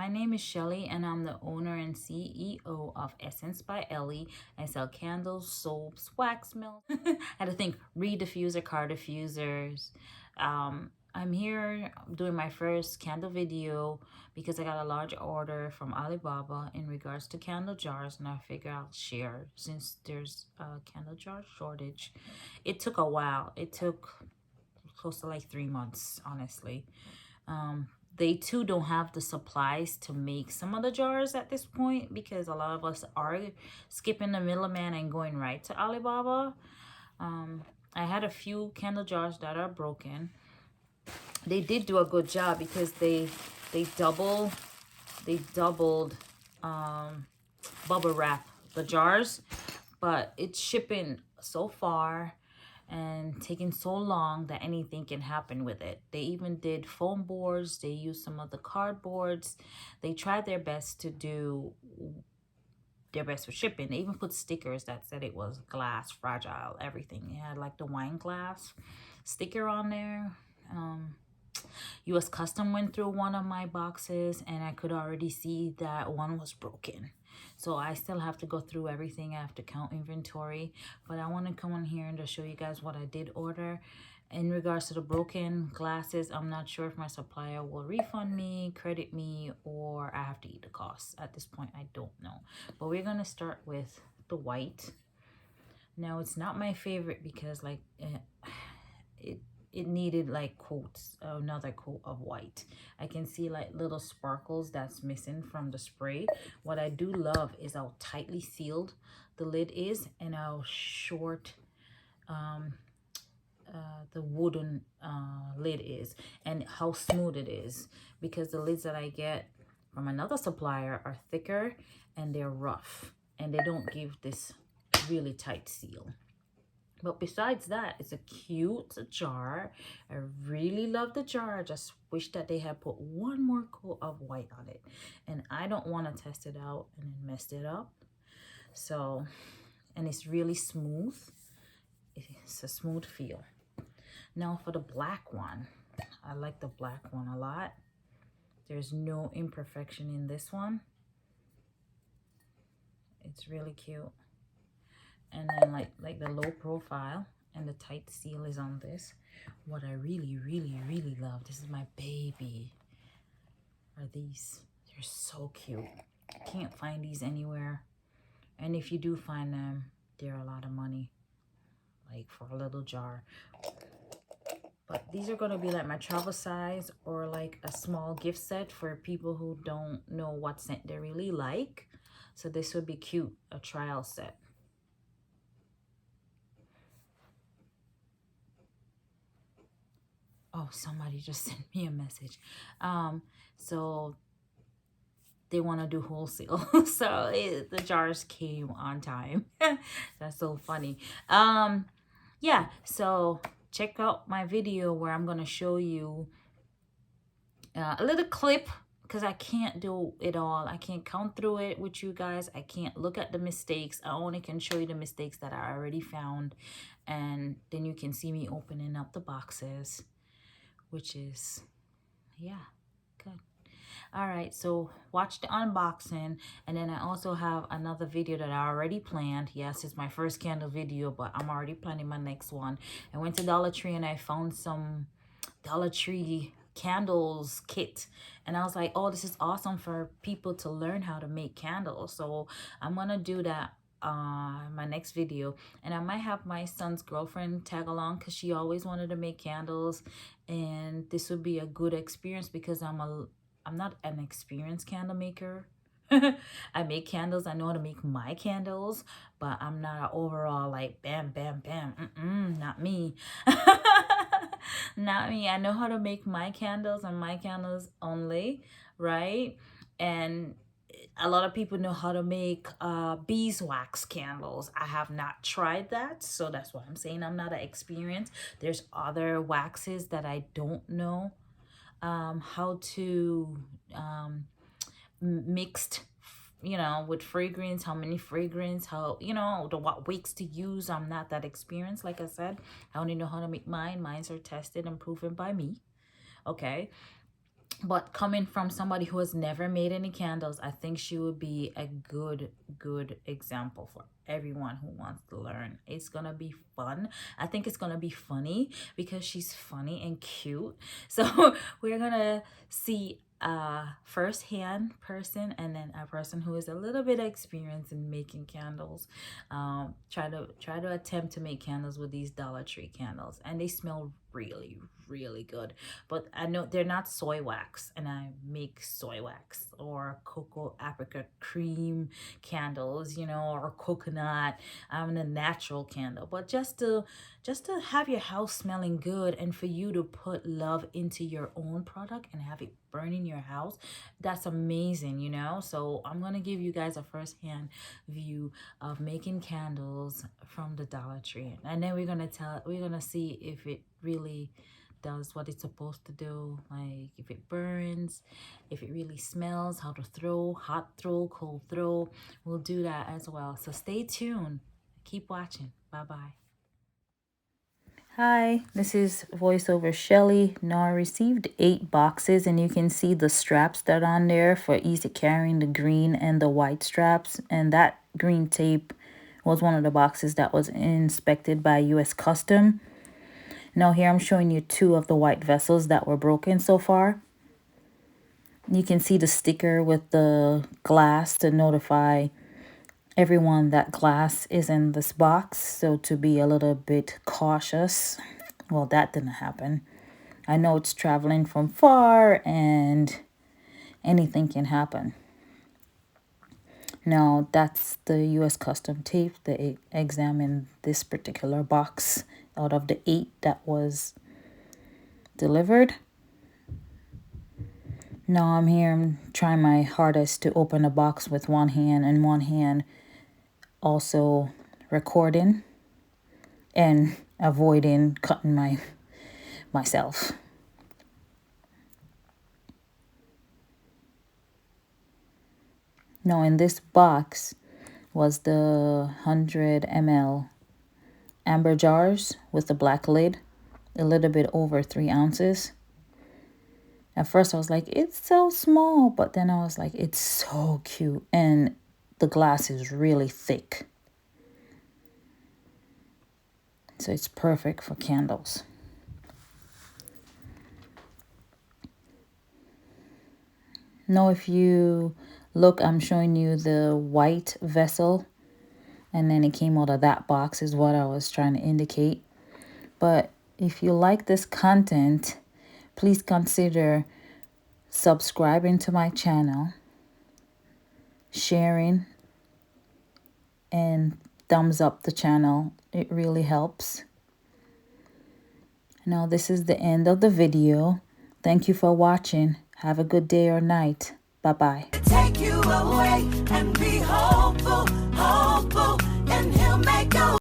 My name is Shelly, and I'm the owner and CEO of Essence by Ellie. I sell candles, soaps, wax melts. I had to think, reed diffuser, car diffusers. I'm here doing my first candle video because I got a large order from Alibaba in regards to candle jars, and I figure I'll share since there's a candle jar shortage. It took a while. It took close to like 3 months, honestly. They too don't have the supplies to make some of the jars at this point because a lot of us are skipping the middleman and going right to Alibaba. I had a few candle jars that are broken. They did do a good job because they doubled bubble wrap the jars, but it's shipping so far and taking so long that anything can happen with it. They even did foam boards. They used some of the cardboards. They tried their best to do their best with shipping. They even put stickers that said it was glass, fragile, everything. It had like the wine glass sticker on there. U.S. Custom went through one of my boxes and I could already see that one was broken. So I still have to go through everything. I have to count inventory. But I want to come on here and just show you guys what I did order. In regards to the broken glasses, I'm not sure if my supplier will refund me, credit me, or I have to eat the costs. At this point, I don't know. But we're going to start with the white. Now, it's not my favorite because like it needed like coats, another coat of white. I can see like little sparkles that's missing from the spray. What I do love is how tightly sealed the lid is and how short the wooden lid is and how smooth it is, because the lids that I get from another supplier are thicker and they're rough and they don't give this really tight seal. But besides that, it's a cute jar. I really love the jar. I just wish that they had put one more coat of white on it. And I don't want to test it out and then mess it up. So, and it's really smooth. It's a smooth feel. Now for the black one, I like the black one a lot. There's no imperfection in this one. It's really cute. And then like the low profile and the tight seal is on this. What I really, really, really love, this is my baby, are these. They're so cute. Can't find these anywhere. And if you do find them, they're a lot of money, like for a little jar. But these are going to be like my travel size or like a small gift set for people who don't know what scent they really like. So this would be cute, a trial set. Oh, somebody just sent me a message. So they want to do wholesale. So the jars came on time. That's so funny. Yeah, so check out my video where I'm going to show you a little clip, because I can't do it all. I can't count through it with you guys. I can't look at the mistakes. I only can show you the mistakes that I already found. And then you can see me opening up the boxes, which is, yeah, good. All right, so watch the unboxing, and then I also have another video that I already planned. Yes, it's my first candle video, but I'm already planning my next one. I went to Dollar Tree and I found some Dollar Tree candles kit, and I was like, oh, this is awesome for people to learn how to make candles. So I'm gonna do that my next video, and I might have my son's girlfriend tag along because she always wanted to make candles, and this would be a good experience because I'm not an experienced candle maker. I make candles. I know how to make my candles, but I'm not an overall like bam bam bam. Not me. Not me. I know how to make my candles and my candles only, right? And a lot of people know how to make beeswax candles. I have not tried that, so that's why I'm saying I'm not an experienced. There's other waxes that I don't know how to mixed, you know, with fragrance, how many fragrance, how, you know, what wicks to use. I'm not that experienced. Like I said, I only know how to make mine. Mines are tested and proven by me. Okay. But coming from somebody who has never made any candles, I think she would be a good example for everyone who wants to learn. It's gonna be fun. I think it's gonna be funny because she's funny and cute. So we're gonna see a first-hand person and then a person who is a little bit experienced in making candles. Try to attempt to make candles with these Dollar Tree candles, and they smell really good. But I know they're not soy wax, and I make soy wax or cocoa apricot cream candles, you know, or coconut. I'm a natural candle, but just to have your house smelling good and for you to put love into your own product and have it burn in your house, that's amazing, you know. So I'm gonna give you guys a first-hand view of making candles from the Dollar Tree, and then we're gonna see if it really does what it's supposed to do, like if it burns, if it really smells, how to throw, hot throw, cold throw. We'll do that as well, so stay tuned, keep watching. Bye bye. Hi, this is voiceover Shelly. Now I received 8 boxes, and you can see the straps that are on there for easy carrying, the green and the white straps. And that green tape was one of the boxes that was inspected by U.S. Custom. Now here I'm showing you 2 of the white vessels that were broken so far. You can see the sticker with the glass to notify everyone that glass is in this box, so to be a little bit cautious. Well, that didn't happen. I know it's traveling from far and anything can happen. Now that's the U.S. Custom tape. They examined this particular box out of the 8 that was delivered. Now I'm here, I'm trying my hardest to open a box with one hand, and one hand also recording and avoiding cutting myself. Now in this box was the 100 ml amber jars with the black lid, a little bit over 3 ounces. At first I was like, it's so small, but then I was like, it's so cute, and the glass is really thick. So it's perfect for candles. Now if you look, I'm showing you the white vessel, and then it came out of that box is what I was trying to indicate. But if you like this content, please consider subscribing to my channel, sharing, and thumbs up the channel. It really helps. Now this is the end of the video. Thank you for watching. Have a good day or night. Bye bye. Take you away and be hopeful, hopeful, and he'll make a